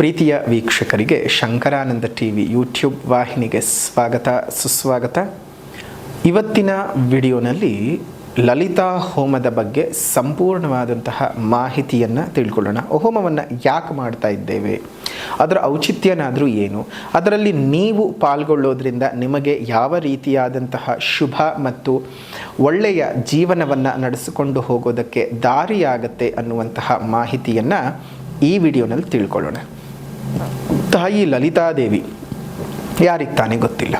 ಪ್ರೀತಿಯ ವೀಕ್ಷಕರಿಗೆ Shankaranand TV YouTube ವಾಹಿನಿಗೆ ಸ್ವಾಗತ ಸುಸ್ವಾಗತ. ಇವತ್ತಿನ ವಿಡಿಯೋನಲ್ಲಿ ಲಲಿತಾ ಹೋಮದ ಬಗ್ಗೆ ಸಂಪೂರ್ಣವಾದಂತಹ ಮಾಹಿತಿಯನ್ನು ತಿಳ್ಕೊಳ್ಳೋಣ. ಹೋಮವನ್ನು ಯಾಕೆ ಮಾಡ್ತಾ ಇದ್ದೇವೆ, ಅದರ ಔಚಿತ್ಯನಾದರೂ ಏನು, ಅದರಲ್ಲಿ ನೀವು ಪಾಲ್ಗೊಳ್ಳೋದ್ರಿಂದ ನಿಮಗೆ ಯಾವ ರೀತಿಯಾದಂತಹ ಶುಭ ಮತ್ತು ಒಳ್ಳೆಯ ಜೀವನವನ್ನು ನಡೆಸಿಕೊಂಡು ಹೋಗೋದಕ್ಕೆ ದಾರಿಯಾಗತ್ತೆ ಅನ್ನುವಂತಹ ಮಾಹಿತಿಯನ್ನು ಈ ವಿಡಿಯೋನಲ್ಲಿ ತಿಳ್ಕೊಳ್ಳೋಣ. ತಾಯಿ ಲಲಿತಾದೇವಿ ಯಾರಿಗೆ ತಾನೇ ಗೊತ್ತಿಲ್ಲ.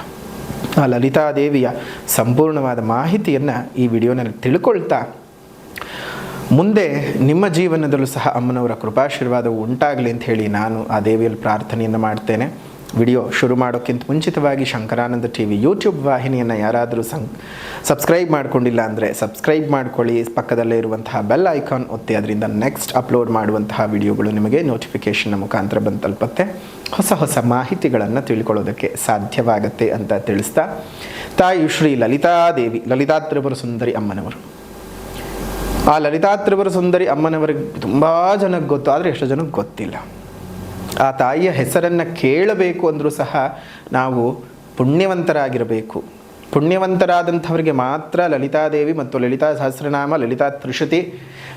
ಆ ಲಲಿತಾದೇವಿಯ ಸಂಪೂರ್ಣವಾದ ಮಾಹಿತಿಯನ್ನು ಈ ವಿಡಿಯೋನಲ್ಲಿ ತಿಳ್ಕೊಳ್ತಾ ಮುಂದೆ ನಿಮ್ಮ ಜೀವನದಲ್ಲೂ ಸಹ ಅಮ್ಮನವರ ಕೃಪಾಶೀರ್ವಾದವು ಉಂಟಾಗಲಿ ಅಂತ ಹೇಳಿ ನಾನು ಆ ದೇವಿಯಲ್ಲಿ ಪ್ರಾರ್ಥನೆಯನ್ನು ಮಾಡ್ತೇನೆ. ವಿಡಿಯೋ ಶುರು ಮಾಡೋಕ್ಕಿಂತ ಮುಂಚಿತವಾಗಿ ಶಂಕರಾನಂದ ಟಿವಿ ಯೂಟ್ಯೂಬ್ ವಾಹಿನಿಯನ್ನು ಯಾರಾದರೂ ಸಬ್ಸ್ಕ್ರೈಬ್ ಮಾಡ್ಕೊಂಡಿಲ್ಲ ಅಂದರೆ ಸಬ್ಸ್ಕ್ರೈಬ್ ಮಾಡ್ಕೊಳ್ಳಿ. ಪಕ್ಕದಲ್ಲೇ ಇರುವಂತಹ ಬೆಲ್ ಐಕಾನ್ ಒತ್ತಿ, ಅದರಿಂದ ನೆಕ್ಸ್ಟ್ ಅಪ್ಲೋಡ್ ಮಾಡುವಂತಹ ವಿಡಿಯೋಗಳು ನಿಮಗೆ ನೋಟಿಫಿಕೇಷನ್ನ ಮುಖಾಂತರ ಬಂದು ತಲುಪುತ್ತೆ. ಹೊಸ ಹೊಸ ಮಾಹಿತಿಗಳನ್ನು ತಿಳ್ಕೊಳ್ಳೋದಕ್ಕೆ ಸಾಧ್ಯವಾಗುತ್ತೆ ಅಂತ ತಿಳಿಸ್ತಾ, ತಾಯಿ ಶ್ರೀ ಲಲಿತಾದೇವಿ, ಲಲಿತಾ ತ್ರಿಪುರ ಸುಂದರಿ ಅಮ್ಮನವರು. ಆ ಲಲಿತಾ ತ್ರಿಪುರ ಸುಂದರಿ ಅಮ್ಮನವರಿಗೆ ತುಂಬ ಜನಕ್ಕೆ ಗೊತ್ತು, ಆದರೆ ಎಷ್ಟು ಜನಕ್ಕೆ ಗೊತ್ತಿಲ್ಲ. ಆ ತಾಯಿಯ ಹೆಸರನ್ನು ಕೇಳಬೇಕು ಅಂದರೂ ಸಹ ನಾವು ಪುಣ್ಯವಂತರಾಗಿರಬೇಕು. ಪುಣ್ಯವಂತರಾದಂಥವರಿಗೆ ಮಾತ್ರ ಲಲಿತಾದೇವಿ ಮತ್ತು ಲಲಿತಾ ಸಹಸ್ರನಾಮ, ಲಲಿತಾ ತ್ರಿಶತಿ,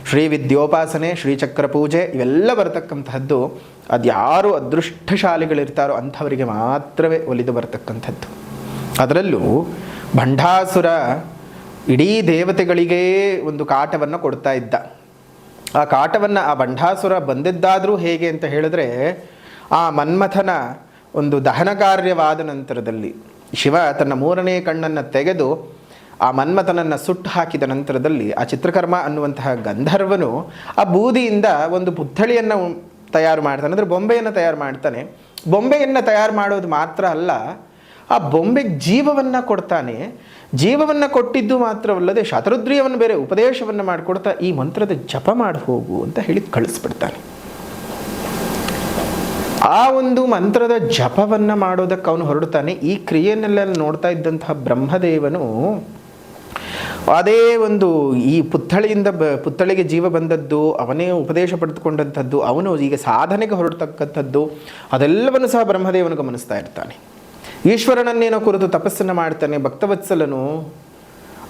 ಶ್ರೀ ವಿದ್ಯೋಪಾಸನೆ, ಶ್ರೀಚಕ್ರ ಪೂಜೆ ಇವೆಲ್ಲ ಬರತಕ್ಕಂತಹದ್ದು ಅದು ಯಾರು ಅದೃಷ್ಟಶಾಲಿಗಳಿರ್ತಾರೋ ಅಂಥವರಿಗೆ ಮಾತ್ರವೇ ಒಲಿದು ಬರತಕ್ಕಂಥದ್ದು. ಅದರಲ್ಲೂ ಭಂಡಾಸುರ ಇಡೀ ದೇವತೆಗಳಿಗೇ ಒಂದು ಕಾಟವನ್ನು ಕೊಡ್ತಾ ಇದ್ದ. ಆ ಕಾಟವನ್ನು ಆ ಭಂಡಾಸುರ ಬಂದಿದ್ದಾದರೂ ಹೇಗೆ ಅಂತ ಹೇಳಿದ್ರೆ, ಆ ಮನ್ಮಥನ ಒಂದು ದಹನ ಕಾರ್ಯವಾದ ನಂತರದಲ್ಲಿ ಶಿವ ತನ್ನ ಮೂರನೇ ಕಣ್ಣನ್ನು ತೆಗೆದು ಆ ಮನ್ಮಥನನ್ನು ಸುಟ್ಟು ಹಾಕಿದ ನಂತರದಲ್ಲಿ ಆ ಚಿತ್ರಕರ್ಮ ಅನ್ನುವಂತಹ ಗಂಧರ್ವನು ಆ ಬೂದಿಯಿಂದ ಒಂದು ಪುತ್ಥಳಿಯನ್ನು ತಯಾರು ಮಾಡ್ತಾನೆ, ಅಂದರೆ ಬೊಂಬೆಯನ್ನು ತಯಾರು ಮಾಡ್ತಾನೆ. ಬೊಂಬೆಯನ್ನು ತಯಾರು ಮಾಡೋದು ಮಾತ್ರ ಅಲ್ಲ, ಆ ಬೊಂಬೆಗೆ ಜೀವವನ್ನು ಕೊಡ್ತಾನೆ. ಜೀವವನ್ನು ಕೊಟ್ಟಿದ್ದು ಮಾತ್ರವಲ್ಲದೆ ಶತರುದ್ರಿಯವನ್ನು ಬೇರೆ ಉಪದೇಶವನ್ನು ಮಾಡಿಕೊಡ್ತಾ ಈ ಮಂತ್ರದ ಜಪ ಮಾಡಿ ಹೋಗು ಅಂತ ಹೇಳಿ ಕಳಿಸ್ಬಿಡ್ತಾನೆ. ಆ ಒಂದು ಮಂತ್ರದ ಜಪವನ್ನು ಮಾಡೋದಕ್ಕೆ ಅವನು ಹೊರಡ್ತಾನೆ. ಈ ಕ್ರಿಯೆಯನ್ನೆಲ್ಲ ನೋಡ್ತಾ ಇದ್ದಂತಹ ಬ್ರಹ್ಮದೇವನು ಅದೇ ಒಂದು ಈ ಪುತ್ಥಳಿಗೆ ಜೀವ ಬಂದದ್ದು, ಅವನೇ ಉಪದೇಶ ಪಡೆದುಕೊಂಡಂಥದ್ದು, ಅವನು ಈಗ ಸಾಧನೆಗೆ ಹೊರಡ್ತಕ್ಕಂಥದ್ದು ಅದೆಲ್ಲವನ್ನು ಸಹ ಬ್ರಹ್ಮದೇವನು ಗಮನಿಸ್ತಾ ಇರ್ತಾನೆ. ಈಶ್ವರನನ್ನೇನೋ ಕುರಿತು ತಪಸ್ಸನ್ನು ಮಾಡ್ತಾನೆ. ಭಕ್ತವತ್ಸಲನು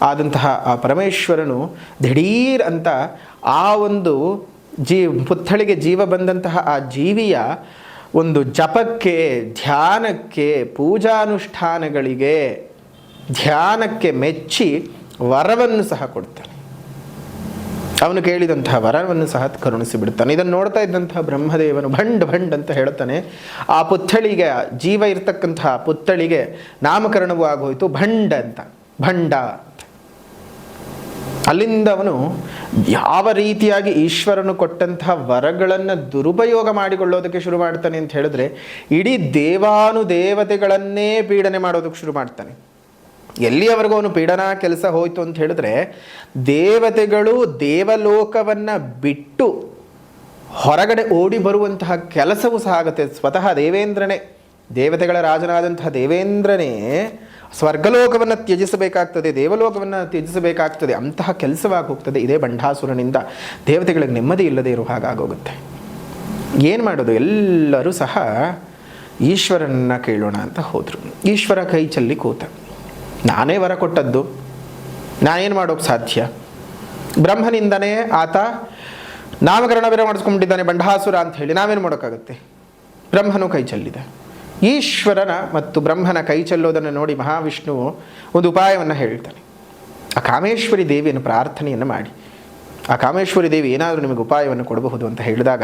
ಆದಂತಹ ಆ ಪರಮೇಶ್ವರನು ದಿಢೀರ್ ಅಂತ ಆ ಒಂದು ಪುತ್ಥಳಿಗೆ ಜೀವ ಬಂದಂತಹ ಆ ಜೀವಿಯ ಒಂದು ಜಪಕ್ಕೆ, ಧ್ಯಾನಕ್ಕೆ, ಪೂಜಾನುಷ್ಠಾನಗಳಿಗೆ, ಧ್ಯಾನಕ್ಕೆ ಮೆಚ್ಚಿ ವರವನ್ನು ಸಹ ಕೊಡ್ತಾನೆ. ಅವನು ಕೇಳಿದಂತಹ ವರವನ್ನು ಸಹ ಕರುಣಿಸಿ ಬಿಡ್ತಾನೆ. ಇದನ್ನು ನೋಡ್ತಾ ಇದ್ದಂತಹ ಬ್ರಹ್ಮದೇವನು ಭಂಡ್ ಅಂತ ಹೇಳ್ತಾನೆ. ಆ ಪುತ್ಥಳಿಗೆ ಜೀವ ಇರ್ತಕ್ಕಂತಹ ಪುತ್ಥಳಿಗೆ ನಾಮಕರಣವೂ ಆಗೋಯ್ತು ಭಂಡ ಅಂತ, ಭಂಡ. ಅಲ್ಲಿಂದ ಅವನು ಯಾವ ರೀತಿಯಾಗಿ ಈಶ್ವರನು ಕೊಟ್ಟಂತಹ ವರಗಳನ್ನು ದುರುಪಯೋಗ ಮಾಡಿಕೊಳ್ಳೋದಕ್ಕೆ ಶುರು ಮಾಡ್ತಾನೆ ಅಂತ ಹೇಳಿದ್ರೆ, ಇಡೀ ದೇವಾನುದೇವತೆಗಳನ್ನೇ ಪೀಡನೆ ಮಾಡೋದಕ್ಕೆ ಶುರು ಮಾಡ್ತಾನೆ. ಎಲ್ಲಿಯವರೆಗೂ ಅವನು ಪೀಡನಾ ಕೆಲಸ ಹೋಯಿತು ಅಂತ ಹೇಳಿದ್ರೆ, ದೇವತೆಗಳು ದೇವಲೋಕವನ್ನು ಬಿಟ್ಟು ಹೊರಗಡೆ ಓಡಿ ಬರುವಂತಹ ಕೆಲಸವೂ ಸಹ ಆಗುತ್ತೆ. ಸ್ವತಃ ದೇವೇಂದ್ರನೇ, ದೇವತೆಗಳ ರಾಜನಾದಂತಹ ದೇವೇಂದ್ರನೇ ಸ್ವರ್ಗಲೋಕವನ್ನು ತ್ಯಜಿಸಬೇಕಾಗ್ತದೆ, ದೇವಲೋಕವನ್ನು ತ್ಯಜಿಸಬೇಕಾಗ್ತದೆ. ಅಂತಹ ಕೆಲಸವಾಗಿ ಹೋಗ್ತದೆ. ಇದೇ ಭಂಡಾಸುರನಿಂದ ದೇವತೆಗಳಿಗೆ ನೆಮ್ಮದಿ ಇಲ್ಲದೆ ಇರೋ ಹಾಗಾಗೋಗುತ್ತೆ. ಏನು ಮಾಡೋದು? ಎಲ್ಲರೂ ಸಹ ಈಶ್ವರನನ್ನು ಕೇಳೋಣ ಅಂತ ಹೋದರು. ಈಶ್ವರ ಕೈ ಚೆಲ್ಲಿ ಕೂತ. ನಾನೇ ವರ ಕೊಟ್ಟದ್ದು, ನಾನೇನು ಮಾಡೋಕ್ಕೆ ಸಾಧ್ಯ? ಬ್ರಹ್ಮನಿಂದನೇ ಆತ ನಾಮಕರಣ ಬೇರೆ ಮಾಡಿಸ್ಕೊಂಡ್ಬಿಟ್ಟಿದ್ದಾನೆ ಭಂಡಾಸುರ ಅಂತ ಹೇಳಿ, ನಾವೇನು ಮಾಡೋಕ್ಕಾಗುತ್ತೆ? ಬ್ರಹ್ಮನು ಕೈ ಚೆಲ್ಲಿದ. ಈಶ್ವರನ ಮತ್ತು ಬ್ರಹ್ಮನ ಕೈ ಚೆಲ್ಲೋದನ್ನು ನೋಡಿ ಮಹಾವಿಷ್ಣುವು ಒಂದು ಉಪಾಯವನ್ನು ಹೇಳ್ತಾನೆ. ಆ ಕಾಮೇಶ್ವರಿ ದೇವಿಯನ್ನು ಪ್ರಾರ್ಥನೆಯನ್ನು ಮಾಡಿ, ಆ ಕಾಮೇಶ್ವರಿ ದೇವಿ ಏನಾದರೂ ನಿಮಗೆ ಉಪಾಯವನ್ನು ಕೊಡಬಹುದು ಅಂತ ಹೇಳಿದಾಗ,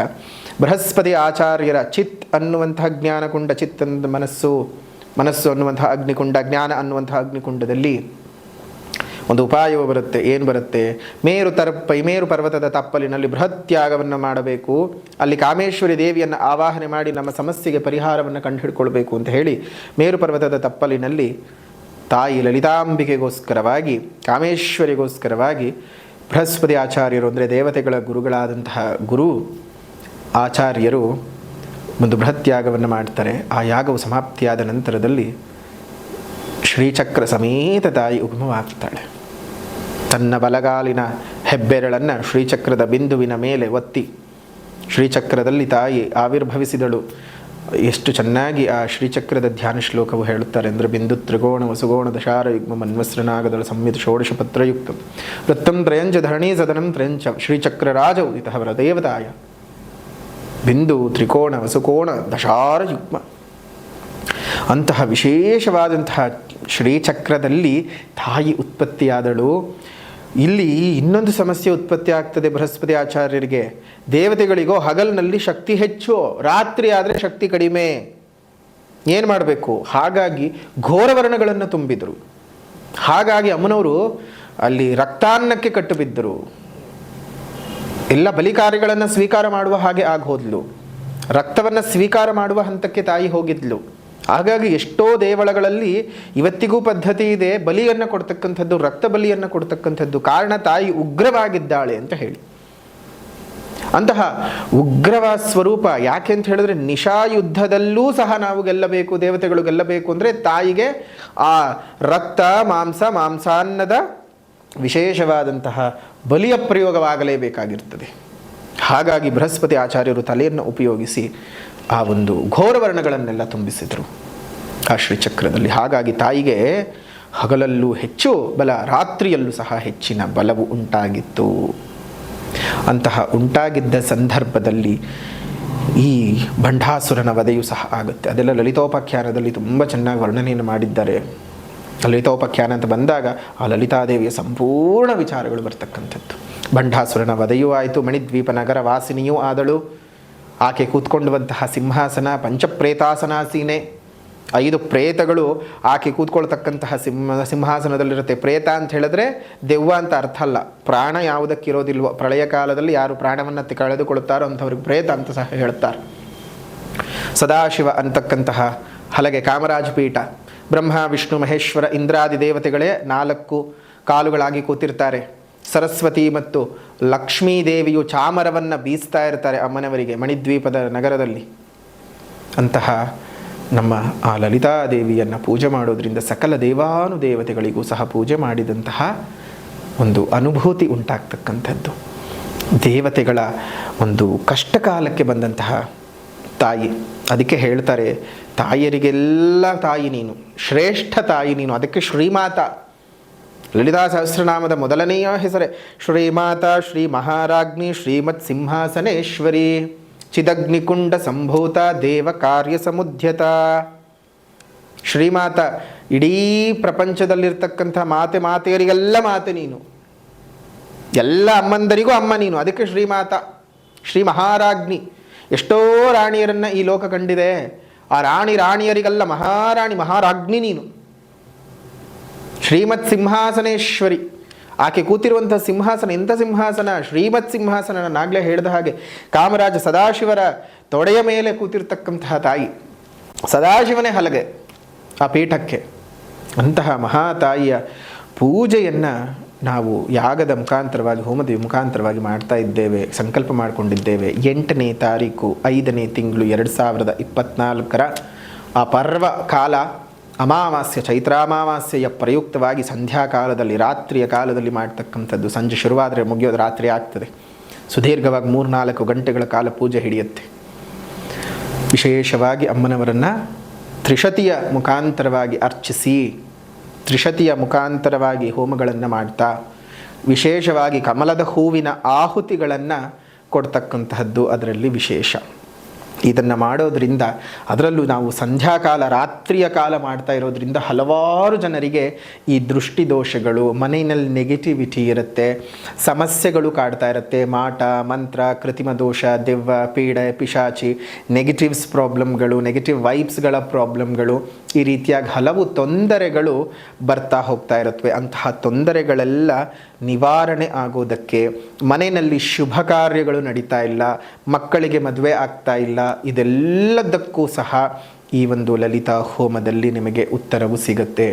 ಬೃಹಸ್ಪತಿ ಆಚಾರ್ಯರ ಚಿತ್ ಅನ್ನುವಂತಹ ಜ್ಞಾನಕುಂಡ, ಚಿತ್ ಅಂದ ಮನಸ್ಸು ಅನ್ನುವಂತಹ ಅಗ್ನಿಕುಂಡ, ಜ್ಞಾನ ಅನ್ನುವಂತಹ ಅಗ್ನಿಕುಂಡದಲ್ಲಿ ಒಂದು ಉಪಾಯವು ಬರುತ್ತೆ. ಏನು ಬರುತ್ತೆ? ಮೇರು ಪರ್ವತದ ತಪ್ಪಲಿನಲ್ಲಿ ಬೃಹತ್ ಯಾಗವನ್ನು ಮಾಡಬೇಕು, ಅಲ್ಲಿ ಕಾಮೇಶ್ವರಿ ದೇವಿಯನ್ನು ಆವಾಹನೆ ಮಾಡಿ ನಮ್ಮ ಸಮಸ್ಯೆಗೆ ಪರಿಹಾರವನ್ನು ಕಂಡುಹಿಡ್ಕೊಳ್ಬೇಕು ಅಂತ ಹೇಳಿ ಮೇರು ಪರ್ವತದ ತಪ್ಪಲಿನಲ್ಲಿ ತಾಯಿ ಲಲಿತಾಂಬಿಕೆಗೋಸ್ಕರವಾಗಿ, ಕಾಮೇಶ್ವರಿಗೋಸ್ಕರವಾಗಿ ಬೃಹಸ್ಪತಿ ಆಚಾರ್ಯರು ಅಂದರೆ ದೇವತೆಗಳ ಗುರುಗಳಾದಂತಹ ಗುರು ಆಚಾರ್ಯರು ಒಂದು ಬೃಹತ್ ಯಾಗವನ್ನು ಮಾಡ್ತಾರೆ. ಆ ಯಾಗವು ಸಮಾಪ್ತಿಯಾದ ನಂತರದಲ್ಲಿ ಶ್ರೀಚಕ್ರ ಸಮೇತ ತಾಯಿ ಉಗಮವಾಗ್ತಾಳೆ. ತನ್ನ ಬಲಗಾಲಿನ ಹೆಬ್ಬೆರಳನ್ನು ಶ್ರೀಚಕ್ರದ ಬಿಂದುವಿನ ಮೇಲೆ ಒತ್ತಿ ಶ್ರೀಚಕ್ರದಲ್ಲಿ ತಾಯಿ ಆವಿರ್ಭವಿಸಿದಳು. ಎಷ್ಟು ಚೆನ್ನಾಗಿ ಆ ಶ್ರೀಚಕ್ರದ ಧ್ಯಾನ ಶ್ಲೋಕವು ಹೇಳುತ್ತಾರೆ ಅಂದರೆ ಬಿಂದು ತ್ರಿಕೋಣ ವಸುಗೋಣ ದಶಾರ ಯುಗ್ಮ ಮನ್ವಸ್ರನಾಗದಳ ಸಂಹಿತ ಷೋಡಶ ಪತ್ರಯುಕ್ತ ವೃತ್ತಂ ತ್ರಯಂಚ ಧರಣೀ ಸದನಂ ತ್ರಯಂಚ ಶ್ರೀಚಕ್ರ ರಾಜ ಉದಿತ ವರದೇವತಾಯ ಬಿಂದು ತ್ರಿಕೋಣ ವಸುಕೋಣ ದಶಾರ ಯುಗ್ಮ. ಅಂತಹ ವಿಶೇಷವಾದಂತಹ ಶ್ರೀಚಕ್ರದಲ್ಲಿ ತಾಯಿ ಉತ್ಪತ್ತಿಯಾದಳು. ಇಲ್ಲಿ ಇನ್ನೊಂದು ಸಮಸ್ಯೆ ಉತ್ಪತ್ತಿ ಆಗ್ತದೆ ಬೃಹಸ್ಪತಿ ಆಚಾರ್ಯರಿಗೆ. ದೇವತೆಗಳಿಗೋ ಹಗಲಿನಲ್ಲಿ ಶಕ್ತಿ ಹೆಚ್ಚು, ರಾತ್ರಿ ಆದರೆ ಶಕ್ತಿ ಕಡಿಮೆ, ಏನು ಮಾಡಬೇಕು? ಹಾಗಾಗಿ ಘೋರವರ್ಣಗಳನ್ನು ತುಂಬಿದರು. ಹಾಗಾಗಿ ಅಮ್ಮನವರು ಅಲ್ಲಿ ರಕ್ತಾನ್ನಕ್ಕೆ ಕಟ್ಟು ಬಿದ್ದರು. ಎಲ್ಲ ಬಲಿಕಾರ್ಯಗಳನ್ನು ಸ್ವೀಕಾರ ಮಾಡುವ ಹಾಗೆ ಆಗೋದ್ಲು. ರಕ್ತವನ್ನು ಸ್ವೀಕಾರ ಮಾಡುವ ಹಂತಕ್ಕೆ ತಾಯಿ ಹೋಗಿದ್ಲು. ಹಾಗಾಗಿ ಎಷ್ಟೋ ದೇವಳಗಳಲ್ಲಿ ಇವತ್ತಿಗೂ ಪದ್ಧತಿ ಇದೆ ಬಲಿಯನ್ನು ಕೊಡ್ತಕ್ಕಂಥದ್ದು, ರಕ್ತ ಬಲಿಯನ್ನು ಕೊಡ್ತಕ್ಕಂಥದ್ದು. ಕಾರಣ ತಾಯಿ ಉಗ್ರವಾಗಿದ್ದಾಳೆ ಅಂತ ಹೇಳಿ. ಅಂತಹ ಉಗ್ರವ ಸ್ವರೂಪ ಯಾಕೆ ಅಂತ ಹೇಳಿದ್ರೆ ನಿಶಾಯುದ್ಧದಲ್ಲೂ ಸಹ ನಾವು ಗೆಲ್ಲಬೇಕು, ದೇವತೆಗಳು ಗೆಲ್ಲಬೇಕು ಅಂದರೆ ತಾಯಿಗೆ ಆ ರಕ್ತ ಮಾಂಸಾನ್ನದ ವಿಶೇಷವಾದಂತಹ ಬಲಿಯ ಪ್ರಯೋಗವಾಗಲೇಬೇಕಾಗಿರ್ತದೆ. ಹಾಗಾಗಿ ಬೃಹಸ್ಪತಿ ಆಚಾರ್ಯರು ತಲೆಯನ್ನು ಉಪಯೋಗಿಸಿ ಆ ಒಂದು ಘೋರವರ್ಣಗಳನ್ನೆಲ್ಲ ತುಂಬಿಸಿದರು ಆ ಶ್ರೀಚಕ್ರದಲ್ಲಿ. ಹಾಗಾಗಿ ತಾಯಿಗೆ ಹಗಲಲ್ಲೂ ಹೆಚ್ಚು ಬಲ, ರಾತ್ರಿಯಲ್ಲೂ ಸಹ ಹೆಚ್ಚಿನ ಬಲವು ಉಂಟಾಗಿತ್ತು. ಅಂತಹ ಉಂಟಾಗಿದ್ದ ಸಂದರ್ಭದಲ್ಲಿ ಈ ಬಂಢಾಸುರನ ವಧೆಯೂ ಸಹ ಆಗುತ್ತೆ. ಅದೆಲ್ಲ ಲಲಿತೋಪಾಖ್ಯಾನದಲ್ಲಿ ತುಂಬ ಚೆನ್ನಾಗಿ ವರ್ಣನೆಯನ್ನು ಮಾಡಿದ್ದಾರೆ. ಲಲಿತೋಪಾಖ್ಯಾನ ಅಂತ ಬಂದಾಗ ಆ ಲಲಿತಾದೇವಿಯ ಸಂಪೂರ್ಣ ವಿಚಾರಗಳು ಬರ್ತಕ್ಕಂಥದ್ದು. ಬಂಢಾಸುರನ ವಧೆಯೂ ಆಯಿತು, ಮಣಿದ್ವೀಪ ನಗರ ವಾಸಿನಿಯೂ ಆದಳು. ಆಕೆ ಕೂತ್ಕೊಂಡುವಂತಹ ಸಿಂಹಾಸನ ಪಂಚಪ್ರೇತಾಸನಾಸೀನೆ, 5 ಪ್ರೇತಗಳು ಆಕೆ ಕೂತ್ಕೊಳ್ತಕ್ಕಂತಹ ಸಿಂಹಾಸನದಲ್ಲಿರುತ್ತೆ. ಪ್ರೇತ ಅಂತ ಹೇಳಿದ್ರೆ ದೆವ್ವ ಅಂತ ಅರ್ಥ ಅಲ್ಲ, ಪ್ರಾಣ ಯಾವುದಕ್ಕಿರೋದಿಲ್ವೋ, ಪ್ರಳಯ ಕಾಲದಲ್ಲಿ ಯಾರು ಪ್ರಾಣವನ್ನು ಕಳೆದುಕೊಳ್ಳುತ್ತಾರೋ ಅಂಥವ್ರಿಗೆ ಪ್ರೇತ ಅಂತ ಸಹ ಹೇಳ್ತಾರೆ. ಸದಾಶಿವ ಅಂತಕ್ಕಂತಹ ಹಲಗೆ ಕಾಮರಾಜ ಪೀಠ, ಬ್ರಹ್ಮ ವಿಷ್ಣು ಮಹೇಶ್ವರ ಇಂದ್ರಾದಿ ದೇವತೆಗಳೇ 4 ಕಾಲುಗಳಾಗಿ ಕೂತಿರ್ತಾರೆ. ಸರಸ್ವತಿ ಮತ್ತು ಲಕ್ಷ್ಮೀ ದೇವಿಯು ಚಾಮರವನ್ನು ಬೀಸ್ತಾ ಇರ್ತಾರೆ ಅಮ್ಮನವರಿಗೆ ಮಣಿದ್ವೀಪದ ನಗರದಲ್ಲಿ. ಅಂತಹ ನಮ್ಮ ಆ ಲಲಿತಾದೇವಿಯನ್ನು ಪೂಜೆ ಮಾಡೋದ್ರಿಂದ ಸಕಲ ದೇವಾನುದೇವತೆಗಳಿಗೂ ಸಹ ಪೂಜೆ ಮಾಡಿದಂತಹ ಒಂದು ಅನುಭೂತಿ ಉಂಟಾಗ್ತಕ್ಕಂಥದ್ದು. ದೇವತೆಗಳ ಒಂದು ಕಷ್ಟಕಾಲಕ್ಕೆ ಬಂದಂತಹ ತಾಯಿ. ಅದಕ್ಕೆ ಹೇಳ್ತಾರೆ ತಾಯಿಯರಿಗೆಲ್ಲ ತಾಯಿ ನೀನು, ಶ್ರೇಷ್ಠ ತಾಯಿ ನೀನು. ಅದಕ್ಕೆ ಶ್ರೀಮಾತ ಲಲಿತಾ ಸಹಸ್ರನಾಮದ ಮೊದಲನೆಯ ಹೆಸರೇ ಶ್ರೀಮಾತಾ, ಶ್ರೀ ಮಹಾರಾಜ್ಞಿ, ಶ್ರೀಮತ್ ಸಿಂಹಾಸನೇಶ್ವರಿ, ಚಿದಗ್ನಿಕುಂಡ ಸಂಭೂತ, ದೇವ ಕಾರ್ಯ ಸಮುದ್ಯತ. ಶ್ರೀಮಾತ, ಇಡೀ ಪ್ರಪಂಚದಲ್ಲಿರ್ತಕ್ಕಂಥ ಮಾತೆಯರಿಗೆಲ್ಲ ಮಾತೆ ನೀನು, ಎಲ್ಲ ಅಮ್ಮಂದರಿಗೂ ಅಮ್ಮ ನೀನು. ಅದಕ್ಕೆ ಶ್ರೀಮಾತ. ಶ್ರೀ ಮಹಾರಾಜ್ಞಿ, ಎಷ್ಟೋ ರಾಣಿಯರನ್ನು ಈ ಲೋಕ ಕಂಡಿದೆ. ಆ ರಾಣಿಯರಿಗೆಲ್ಲ ಮಹಾರಾಜ್ಞಿ ನೀನು. ಶ್ರೀಮತ್ ಸಿಂಹಾಸನೇಶ್ವರಿ, ಆಕೆ ಕೂತಿರುವಂಥ ಸಿಂಹಾಸನ ಎಂಥ ಸಿಂಹಾಸನ? ಶ್ರೀಮತ್ ಸಿಂಹಾಸನ. ನಾಗಲೇ ಹೇಳಿದ ಹಾಗೆ ಕಾಮರಾಜ ಸದಾಶಿವರ ತೊಡೆಯ ಮೇಲೆ ಕೂತಿರ್ತಕ್ಕಂತಹ ತಾಯಿ, ಸದಾಶಿವನೇ ಹಲಗೆ ಆ ಪೀಠಕ್ಕೆ. ಅಂತಹ ಮಹಾತಾಯಿಯ ಪೂಜೆಯನ್ನು ನಾವು ಯಾಗದ ಮುಖಾಂತರವಾಗಿ, ಹೋಮದ ಮುಖಾಂತರವಾಗಿ ಮಾಡ್ತಾ ಇದ್ದೇವೆ, ಸಂಕಲ್ಪ ಮಾಡಿಕೊಂಡಿದ್ದೇವೆ. 8ನೇ ತಾರೀಕು 5ನೇ ತಿಂಗಳು 2024 ಆ ಪರ್ವ ಕಾಲ ಅಮಾವಾಸ್ಯೆ, ಚೈತ್ರಾಮಾವಾಸ್ಯೆಯ ಪ್ರಯುಕ್ತವಾಗಿ ಸಂಧ್ಯಾಕಾಲದಲ್ಲಿ, ರಾತ್ರಿಯ ಕಾಲದಲ್ಲಿ ಮಾಡ್ತಕ್ಕಂಥದ್ದು. ಸಂಜೆ ಶುರುವಾದರೆ ಮುಗಿಯೋದು ರಾತ್ರಿ ಆಗ್ತದೆ. ಸುದೀರ್ಘವಾಗಿ 3-4 ಗಂಟೆಗಳ ಕಾಲ ಪೂಜೆ ಹಿಡಿಯುತ್ತೆ. ವಿಶೇಷವಾಗಿ ಅಮ್ಮನವರನ್ನು ತ್ರಿಶತಿಯ ಮುಖಾಂತರವಾಗಿ ಅರ್ಚಿಸಿ, ತ್ರಿಶತಿಯ ಮುಖಾಂತರವಾಗಿ ಹೋಮಗಳನ್ನು ಮಾಡ್ತಾ, ವಿಶೇಷವಾಗಿ ಕಮಲದ ಹೂವಿನ ಆಹುತಿಗಳನ್ನು ಕೊಡ್ತಕ್ಕಂತಹದ್ದು ಅದರಲ್ಲಿ ವಿಶೇಷ. ಇದನ್ನು ಮಾಡೋದ್ರಿಂದ, ಅದರಲ್ಲೂ ನಾವು ಸಂಧ್ಯಾಕಾಲ ರಾತ್ರಿಯ ಕಾಲ ಮಾಡ್ತಾ ಇರೋದ್ರಿಂದ ಹಲವಾರು ಜನರಿಗೆ ಈ ದೃಷ್ಟಿ ದೋಷಗಳು, ಮನೆಯಲ್ಲಿ ನೆಗೆಟಿವಿಟಿ ಇರುತ್ತೆ, ಸಮಸ್ಯೆಗಳು ಕಾಡ್ತಾ ಇರುತ್ತೆ. ಮಾಟ ಮಂತ್ರ, ಕೃತಿಮ ದೋಷ, ದೆವ್ವ, ಪೀಡೆ, ಪಿಶಾಚಿ, ನೆಗೆಟಿವ್ಸ್ ಪ್ರಾಬ್ಲಮ್ಗಳು, ನೆಗೆಟಿವ್ ವೈಬ್ಸ್ಗಳ ಪ್ರಾಬ್ಲಮ್ಗಳು, ಈ ರೀತಿಯಾಗಿ ಹಲವು ತೊಂದರೆಗಳು ಬರ್ತಾ ಹೋಗ್ತಾ ಇರುತ್ತವೆ. ಅಂತಹ ತೊಂದರೆಗಳೆಲ್ಲ ನಿವಾರಣೆ ಆಗೋದಕ್ಕೆ, ಮನೆಯಲ್ಲಿ ಶುಭ ಕಾರ್ಯಗಳು ನಡೀತಾ ಇಲ್ಲ, ಮಕ್ಕಳಿಗೆ ಮದುವೆ ಆಗ್ತಾ ಇಲ್ಲ, ಇದೆಲ್ಲದಕ್ಕೂ ಸಹ ಈ ಒಂದು ಲಲಿತಾ ಹೋಮದಲ್ಲಿ ನಿಮಗೆ ಉತ್ತರವು ಸಿಗುತ್ತೆ.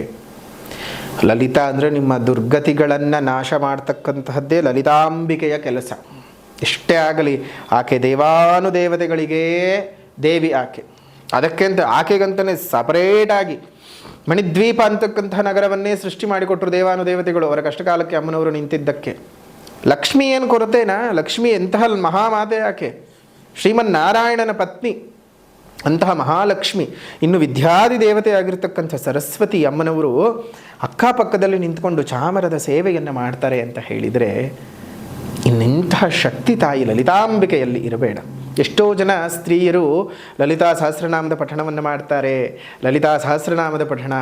ಲಲಿತಾ ಅಂದರೆ ನಿಮ್ಮ ದುರ್ಗತಿಗಳನ್ನು ನಾಶ ಮಾಡ್ತಕ್ಕಂತಹದ್ದೇ ಲಲಿತಾಂಬಿಕೆಯ ಕೆಲಸ. ಎಷ್ಟೇ ಆಗಲಿ ಆಕೆ ದೇವಾನುದೇವತೆಗಳಿಗೇ ದೇವಿ ಆಕೆ. ಅದಕ್ಕೆಂತ ಆಕೆಗಂತಲೇ ಸಪರೇಟಾಗಿ ಮಣಿದ್ವೀಪ ಅಂತಕ್ಕಂಥ ನಗರವನ್ನೇ ಸೃಷ್ಟಿ ಮಾಡಿಕೊಟ್ರು ದೇವಾನುದೇವತೆಗಳು ಅವರ ಕಷ್ಟಕಾಲಕ್ಕೆ ಅಮ್ಮನವರು ನಿಂತಿದ್ದಕ್ಕೆ. ಲಕ್ಷ್ಮಿ ಏನು ಕೊರತೆನಾ? ಲಕ್ಷ್ಮಿ ಎಂತಹ ಮಹಾಮಾತೆ ಆಕೆ. ಶ್ರೀಮನ್ನಾರಾಯಣನ ಪತ್ನಿ ಅಂತಹ ಮಹಾಲಕ್ಷ್ಮಿ, ಇನ್ನು ವಿದ್ಯಾದಿ ದೇವತೆ ಆಗಿರ್ತಕ್ಕಂಥ ಸರಸ್ವತಿ ಅಮ್ಮನವರು ಅಕ್ಕಪಕ್ಕದಲ್ಲಿ ನಿಂತ್ಕೊಂಡು ಚಾಮರದ ಸೇವೆಯನ್ನು ಮಾಡ್ತಾರೆ ಅಂತ ಹೇಳಿದರೆ ಇನ್ನೆಂತಹ ಶಕ್ತಿ ತಾಯಿ ಲಲಿತಾಂಬಿಕೆಯಲ್ಲಿ ಇರಬೇಡ. ಎಷ್ಟೋ ಜನ ಸ್ತ್ರೀಯರು ಲಲಿತಾ ಸಹಸ್ರನಾಮದ ಪಠಣವನ್ನು ಮಾಡ್ತಾರೆ. ಲಲಿತಾ ಸಹಸ್ರನಾಮದ ಪಠಣ,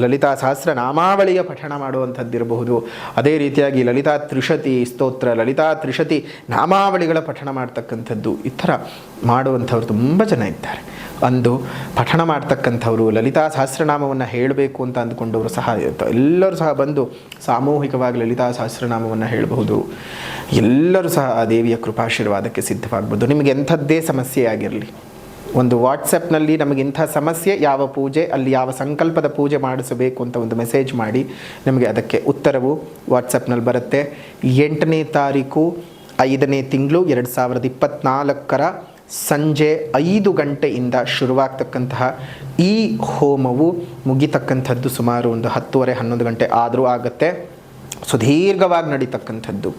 ಲಲಿತಾ ಸಹಸ್ರನಾಮಾವಳಿಯ ಪಠಣ ಮಾಡುವಂಥದ್ದಿರಬಹುದು. ಅದೇ ರೀತಿಯಾಗಿ ಲಲಿತಾ ತ್ರಿಶತಿ ಸ್ತೋತ್ರ, ಲಲಿತಾ ತ್ರಿಶತಿ ನಾಮಾವಳಿಗಳ ಪಠಣ ಮಾಡ್ತಕ್ಕಂಥದ್ದು, ಈ ಥರ ಮಾಡುವಂಥವ್ರು ತುಂಬ ಜನ ಇದ್ದಾರೆ. ಅಂದು ಪಠಣ ಮಾಡ್ತಕ್ಕಂಥವರು ಲಲಿತಾ ಸಹಸ್ರನಾಮವನ್ನು ಹೇಳಬೇಕು ಅಂತ ಅಂದ್ಕೊಂಡವರು ಸಹ ಎಲ್ಲರೂ ಸಹ ಬಂದು ಸಾಮೂಹಿಕವಾಗಿ ಲಲಿತಾ ಸಹಸ್ರನಾಮವನ್ನು ಹೇಳಬಹುದು. ಎಲ್ಲರೂ ಸಹ ಆ ದೇವಿಯ ಕೃಪಾಶೀರ್ವಾದಕ್ಕೆ ಸಿದ್ಧವಾಗ್ಬೋದು. ನಿಮಗೆ ಎಂಥದ್ದೇ ಸಮಸ್ಯೆ ಆಗಿರಲಿ, ಒಂದು ವಾಟ್ಸಪ್ನಲ್ಲಿ ನಮಗೆ ಇಂಥ ಸಮಸ್ಯೆ, ಯಾವ ಪೂಜೆ, ಅಲ್ಲಿ ಯಾವ ಸಂಕಲ್ಪದ ಪೂಜೆ ಮಾಡಿಸಬೇಕು ಅಂತ ಒಂದು ಮೆಸೇಜ್ ಮಾಡಿ, ನಮಗೆ ಅದಕ್ಕೆ ಉತ್ತರವು ವಾಟ್ಸಪ್ನಲ್ಲಿ ಬರುತ್ತೆ. 8ನೇ ತಾರೀಕು 5ನೇ ತಿಂಗಳು 2024 ಸಂಜೆ 5 ಗಂಟೆಯಿಂದ ಶುರುವಾಗ್ತಕ್ಕಂತಹ ಈ ಹೋಮವು ಮುಗಿತಕ್ಕಂಥದ್ದು ಸುಮಾರು ಒಂದು 10:30-11 ಗಂಟೆ ಆದರೂ ಆಗುತ್ತೆ. ಸುದೀರ್ಘವಾಗಿ ನಡೀತಕ್ಕಂಥದ್ದು.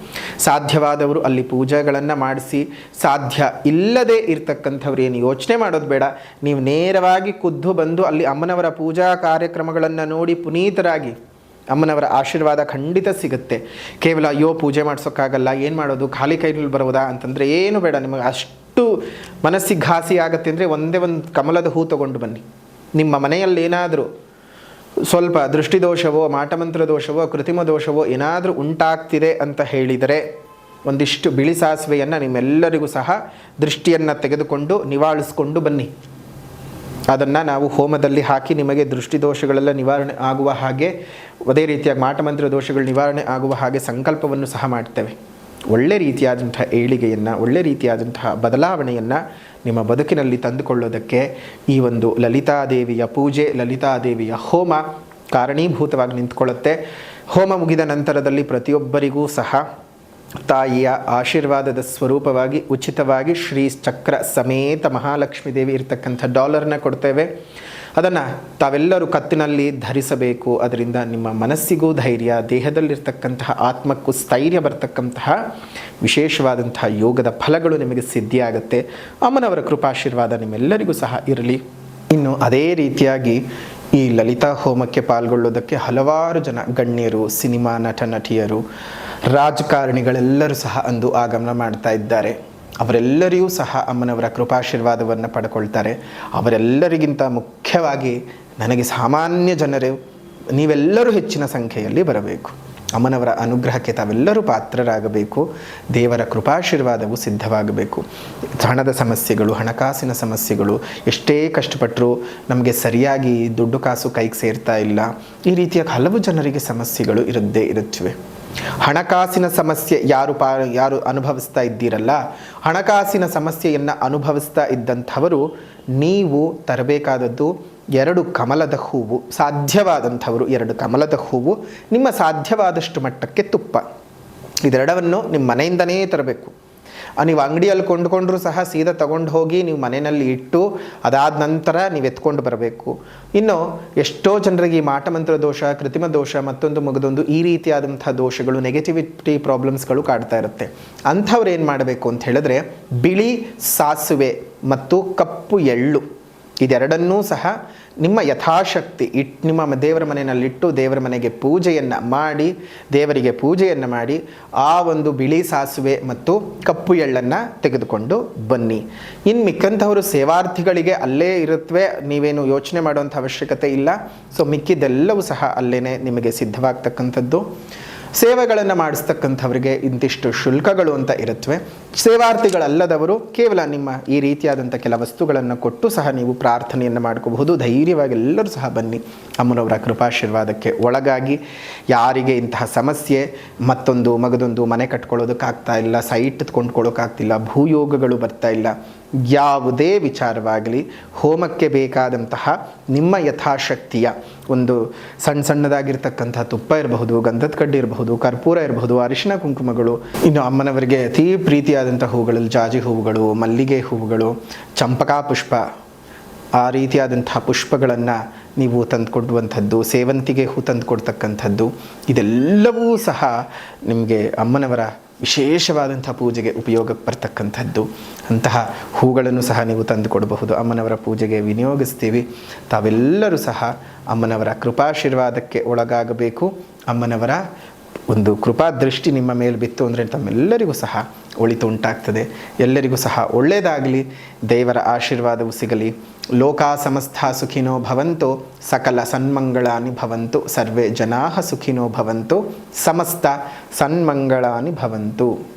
ಸಾಧ್ಯವಾದವರು ಅಲ್ಲಿ ಪೂಜೆಗಳನ್ನು ಮಾಡಿಸಿ, ಸಾಧ್ಯ ಇಲ್ಲದೆ ಇರ್ತಕ್ಕಂಥವ್ರು ಏನು ಯೋಚನೆ ಮಾಡೋದು ಬೇಡ. ನೀವು ನೇರವಾಗಿ ಖುದ್ದು ಬಂದು ಅಲ್ಲಿ ಅಮ್ಮನವರ ಪೂಜಾ ಕಾರ್ಯಕ್ರಮಗಳನ್ನು ನೋಡಿ ಪುನೀತರಾಗಿ ಅಮ್ಮನವರ ಆಶೀರ್ವಾದ ಖಂಡಿತ ಸಿಗುತ್ತೆ. ಕೇವಲ ಅಯ್ಯೋ ಪೂಜೆ ಮಾಡಿಸೋಕ್ಕಾಗಲ್ಲ, ಏನು ಮಾಡೋದು, ಖಾಲಿ ಕೈಯಲ್ಲಿ ಬರೋದಾ ಅಂತಂದರೆ ಏನು ಬೇಡ. ನಿಮಗೆ ಅಷ್ಟು ಮನಸ್ಸಿಗೆ ಘಾಸಿ ಆಗುತ್ತೆ ಅಂದರೆ ಒಂದೇ ಒಂದು ಕಮಲದ ಹೂ ತೊಗೊಂಡು ಬನ್ನಿ. ನಿಮ್ಮ ಮನೆಯಲ್ಲಿ ಏನಾದರೂ ಸ್ವಲ್ಪ ದೃಷ್ಟಿದೋಷವೋ, ಮಾಟಮಂತ್ರ ದೋಷವೋ, ಕೃತಿಮ ದೋಷವೋ ಏನಾದರೂ ಉಂಟಾಗ್ತಿದೆ ಅಂತ ಹೇಳಿದರೆ ಒಂದಿಷ್ಟು ಬಿಳಿ ಸಾಸಿವೆಯನ್ನು ನಿಮ್ಮೆಲ್ಲರಿಗೂ ಸಹ ದೃಷ್ಟಿಯನ್ನು ತೆಗೆದುಕೊಂಡು ನಿವಾಳಿಸ್ಕೊಂಡು ಬನ್ನಿ. ಅದನ್ನು ನಾವು ಹೋಮದಲ್ಲಿ ಹಾಕಿ ನಿಮಗೆ ದೃಷ್ಟಿದೋಷಗಳೆಲ್ಲ ನಿವಾರಣೆ ಆಗುವ ಹಾಗೆ, ಅದೇ ರೀತಿಯಾಗಿ ಮಾಟಮಂತ್ರ ದೋಷಗಳು ನಿವಾರಣೆ ಆಗುವ ಹಾಗೆ ಸಂಕಲ್ಪವನ್ನು ಸಹ ಮಾಡ್ತೇವೆ. ಒಳ್ಳೆ ರೀತಿಯಾದಂತಹ ಏಳಿಗೆಯನ್ನು, ಒಳ್ಳೆ ರೀತಿಯಾದಂತಹ ಬದಲಾವಣೆಯನ್ನು ನಿಮ್ಮ ಬದುಕಿನಲ್ಲಿ ತಂದುಕೊಳ್ಳೋದಕ್ಕೆ ಈ ಒಂದು ಲಲಿತಾದೇವಿಯ ಪೂಜೆ, ಲಲಿತಾದೇವಿಯ ಹೋಮ ಕಾರಣೀಭೂತವಾಗಿ ನಿಂತ್ಕೊಳ್ಳುತ್ತೆ. ಹೋಮ ಮುಗಿದ ನಂತರದಲ್ಲಿ ಪ್ರತಿಯೊಬ್ಬರಿಗೂ ಸಹ ತಾಯಿಯ ಆಶೀರ್ವಾದದ ಸ್ವರೂಪವಾಗಿ ಉಚಿತವಾಗಿ ಶ್ರೀ ಚಕ್ರ ಸಮೇತ ಮಹಾಲಕ್ಷ್ಮೀ ದೇವಿ ಇರ್ತಕ್ಕಂಥ ಡಾಲರ್ನ ಕೊಡ್ತೇವೆ. ಅದನ್ನು ತಾವೆಲ್ಲರೂ ಕತ್ತಿನಲ್ಲಿ ಧರಿಸಬೇಕು. ಅದರಿಂದ ನಿಮ್ಮ ಮನಸ್ಸಿಗೂ ಧೈರ್ಯ, ದೇಹದಲ್ಲಿರ್ತಕ್ಕಂತಹ ಆತ್ಮಕ್ಕೂ ಸ್ಥೈರ್ಯ ಬರ್ತಕ್ಕಂತಹ ವಿಶೇಷವಾದಂತಹ ಯೋಗದ ಫಲಗಳು ನಿಮಗೆ ಸಿದ್ಧಿಯಾಗುತ್ತೆ. ಅಮ್ಮನವರ ಕೃಪಾಶೀರ್ವಾದ ನಿಮ್ಮೆಲ್ಲರಿಗೂ ಸಹ ಇರಲಿ. ಇನ್ನು ಅದೇ ರೀತಿಯಾಗಿ ಈ ಲಲಿತಾ ಹೋಮಕ್ಕೆ ಪಾಲ್ಗೊಳ್ಳೋದಕ್ಕೆ ಹಲವಾರು ಜನ ಗಣ್ಯರು, ಸಿನಿಮಾ ನಟ ನಟಿಯರು, ರಾಜಕಾರಣಿಗಳೆಲ್ಲರೂ ಸಹ ಅಂದು ಆಗಮನ ಮಾಡ್ತಾ ಇದ್ದಾರೆ. ಅವರೆಲ್ಲರಿಗೂ ಸಹ ಅಮ್ಮನವರ ಕೃಪಾಶೀರ್ವಾದವನ್ನು ಪಡ್ಕೊಳ್ತಾರೆ. ಅವರೆಲ್ಲರಿಗಿಂತ ಮುಖ್ಯವಾಗಿ ನನಗೆ ಸಾಮಾನ್ಯ ಜನರು ನೀವೆಲ್ಲರೂ ಹೆಚ್ಚಿನ ಸಂಖ್ಯೆಯಲ್ಲಿ ಬರಬೇಕು. ಅಮ್ಮನವರ ಅನುಗ್ರಹಕ್ಕೆ ತಾವೆಲ್ಲರೂ ಪಾತ್ರರಾಗಬೇಕು. ದೇವರ ಕೃಪಾಶೀರ್ವಾದವು ಸಿದ್ಧವಾಗಬೇಕು. ಹಣದ ಸಮಸ್ಯೆಗಳು, ಹಣಕಾಸಿನ ಸಮಸ್ಯೆಗಳು, ಎಷ್ಟೇ ಕಷ್ಟಪಟ್ಟರೂ ನಮಗೆ ಸರಿಯಾಗಿ ದುಡ್ಡು ಕಾಸು ಕೈಗೆ ಸೇರ್ತಾ ಇಲ್ಲ, ಈ ರೀತಿಯ ಹಲವು ಜನರಿಗೆ ಸಮಸ್ಯೆಗಳು ಇರುತ್ತವೆ. ಹಣಕಾಸಿನ ಸಮಸ್ಯೆ ಯಾರು ಅನುಭವಿಸ್ತಾ ಇದ್ದೀರಲ್ಲ, ಹಣಕಾಸಿನ ಸಮಸ್ಯೆಯನ್ನು ಅನುಭವಿಸ್ತಾ ಇದ್ದಂಥವರು ನೀವು ತರಬೇಕಾದದ್ದು 2 ಕಮಲದ ಹೂವು. ಸಾಧ್ಯವಾದಂಥವರು 2 ಕಮಲದ ಹೂವು, ನಿಮ್ಮ ಸಾಧ್ಯವಾದಷ್ಟು ಮಟ್ಟಕ್ಕೆ ತುಪ್ಪ, ಇದೆರಡವನ್ನು ನಿಮ್ಮ ಮನೆಯಿಂದನೇ ತರಬೇಕು. ನೀವು ಅಂಗಡಿಯಲ್ಲಿ ಕೊಂಡ್ಕೊಂಡ್ರೂ ಸಹ ಸೀದಾ ತಗೊಂಡು ಹೋಗಿ ನೀವು ಮನೆಯಲ್ಲಿ ಇಟ್ಟು ಅದಾದ ನಂತರ ನೀವು ಎತ್ಕೊಂಡು ಬರಬೇಕು. ಇನ್ನು ಎಷ್ಟೋ ಜನರಿಗೆ ಈ ಮಾಟಮಂತ್ರ ದೋಷ, ಕೃತಿಮ ದೋಷ, ಮತ್ತೊಂದು ಮಗದೊಂದು ಈ ರೀತಿಯಾದಂಥ ದೋಷಗಳು, ನೆಗೆಟಿವಿಟಿ ಪ್ರಾಬ್ಲಮ್ಸ್ಗಳು ಕಾಡ್ತಾ ಇರುತ್ತೆ. ಅಂಥವ್ರು ಏನು ಮಾಡಬೇಕು ಅಂತ ಹೇಳಿದ್ರೆ, ಬಿಳಿ ಸಾಸುವೆ ಮತ್ತು ಕಪ್ಪು ಎಳ್ಳು ಇದೆರಡನ್ನೂ ಸಹ ನಿಮ್ಮ ಯಥಾಶಕ್ತಿ ನಿಮ್ಮ ದೇವರ ಮನೆಯಲ್ಲಿಟ್ಟು ದೇವರ ಮನೆಗೆ ಪೂಜೆಯನ್ನು ಮಾಡಿ, ದೇವರಿಗೆ ಪೂಜೆಯನ್ನು ಮಾಡಿ ಆ ಒಂದು ಬಿಳಿ ಸಾಸುವೆ ಮತ್ತು ಕಪ್ಪು ಎಳ್ಳನ್ನು ತೆಗೆದುಕೊಂಡು ಬನ್ನಿ. ಇನ್ನು ಮಿಕ್ಕಂಥವರು ಸೇವಾರ್ಥಿಗಳಿಗೆ ಅಲ್ಲೇ ಇರುತ್ತವೆ, ನೀವೇನು ಯೋಚನೆ ಮಾಡುವಂಥ ಅವಶ್ಯಕತೆ ಇಲ್ಲ. ಸೊ ಮಿಕ್ಕಿದೆಲ್ಲವೂ ಸಹ ಅಲ್ಲೇ ನಿಮಗೆ ಸಿದ್ಧವಾಗ್ತಕ್ಕಂಥದ್ದು. ಸೇವೆಗಳನ್ನು ಮಾಡಿಸ್ತಕ್ಕಂಥವ್ರಿಗೆ ಇಂತಿಷ್ಟು ಶುಲ್ಕಗಳು ಅಂತ ಇರುತ್ತವೆ. ಸೇವಾರ್ಥಿಗಳಲ್ಲದವರು ಕೇವಲ ನಿಮ್ಮ ಈ ರೀತಿಯಾದಂಥ ಕೆಲ ವಸ್ತುಗಳನ್ನು ಕೊಟ್ಟು ಸಹ ನೀವು ಪ್ರಾರ್ಥನೆಯನ್ನು ಮಾಡ್ಕೋಬಹುದು. ಧೈರ್ಯವಾಗಿ ಎಲ್ಲರೂ ಸಹ ಬನ್ನಿ. ಅಮ್ಮನವರ ಕೃಪಾಶೀರ್ವಾದಕ್ಕೆ ಒಳಗಾಗಿ ಯಾರಿಗೆ ಇಂತಹ ಸಮಸ್ಯೆ, ಮತ್ತೊಂದು ಮಗದೊಂದು ಮನೆ ಕಟ್ಕೊಳ್ಳೋದಕ್ಕಾಗ್ತಾ ಇಲ್ಲ, ಸೈಟ್ ಕೊಂಡ್ಕೊಳ್ಳೋಕ್ಕಾಗ್ತಿಲ್ಲ, ಭೂಯೋಗಗಳು ಬರ್ತಾ ಇಲ್ಲ, ಯಾವುದೇ ವಿಚಾರವಾಗಲಿ ಹೋಮಕ್ಕೆ ಬೇಕಾದಂತಹ ನಿಮ್ಮ ಯಥಾಶಕ್ತಿಯ ಒಂದು ಸಣ್ಣದಾಗಿರ್ತಕ್ಕಂಥ ತುಪ್ಪ ಇರಬಹುದು, ಗಂಧದ ಕಡ್ಡಿ ಇರಬಹುದು, ಕರ್ಪೂರ ಇರಬಹುದು, ಅರಿಶಿನ ಕುಂಕುಮಗಳು, ಇನ್ನು ಅಮ್ಮನವರಿಗೆ ಅತೀ ಪ್ರೀತಿಯಾದಂಥ ಹೂಗಳಲ್ಲಿ ಜಾಜಿ ಹೂವುಗಳು, ಮಲ್ಲಿಗೆ ಹೂವುಗಳು, ಚಂಪಕಾ ಪುಷ್ಪ, ಆ ರೀತಿಯಾದಂಥ ಪುಷ್ಪಗಳನ್ನು ನೀವು ತಂದುಕೊಡುವಂಥದ್ದು, ಸೇವಂತಿಗೆ ಹೂ ತಂದುಕೊಡ್ತಕ್ಕಂಥದ್ದು, ಇದೆಲ್ಲವೂ ಸಹ ನಿಮಗೆ ಅಮ್ಮನವರ ವಿಶೇಷವಾದಂಥ ಪೂಜೆಗೆ ಉಪಯೋಗಕ್ಕೆ ಬರ್ತಕ್ಕಂಥದ್ದು. ಅಂತಹ ಹೂಗಳನ್ನು ಸಹ ನೀವು ತಂದು ಕೊಡಬಹುದು. ಅಮ್ಮನವರ ಪೂಜೆಗೆ ವಿನಿಯೋಗಿಸ್ತೀವಿ. ತಾವೆಲ್ಲರೂ ಸಹ ಅಮ್ಮನವರ ಕೃಪಾಶೀರ್ವಾದಕ್ಕೆ ಒಳಗಾಗಬೇಕು. ಅಮ್ಮನವರ ಒಂದು ಕೃಪಾ ದೃಷ್ಟಿ ನಿಮ್ಮ ಮೇಲೆ ಬಿತ್ತು ಅಂದರೆ ತಮ್ಮೆಲ್ಲರಿಗೂ ಸಹ ಒಳಿತು ಉಂಟಾಗ್ತದೆ. ಎಲ್ಲರಿಗೂ ಸಹ ಒಳ್ಳೆಯದಾಗಲಿ, ದೇವರ ಆಶೀರ್ವಾದವು ಸಿಗಲಿ. ಲೋಕಾ ಸಮಸ್ತ ಸುಖಿನೋ ಭವಂತು, ಸಕಲ ಸನ್ಮಂಗಳಾನಿ ಭವಂತು, ಸರ್ವೇ ಜನಾಃ ಸುಖಿನೋ ಭವಂತು, ಸಮಸ್ತ ಸನ್ಮಂಗಳಾನಿ ಭವಂತು.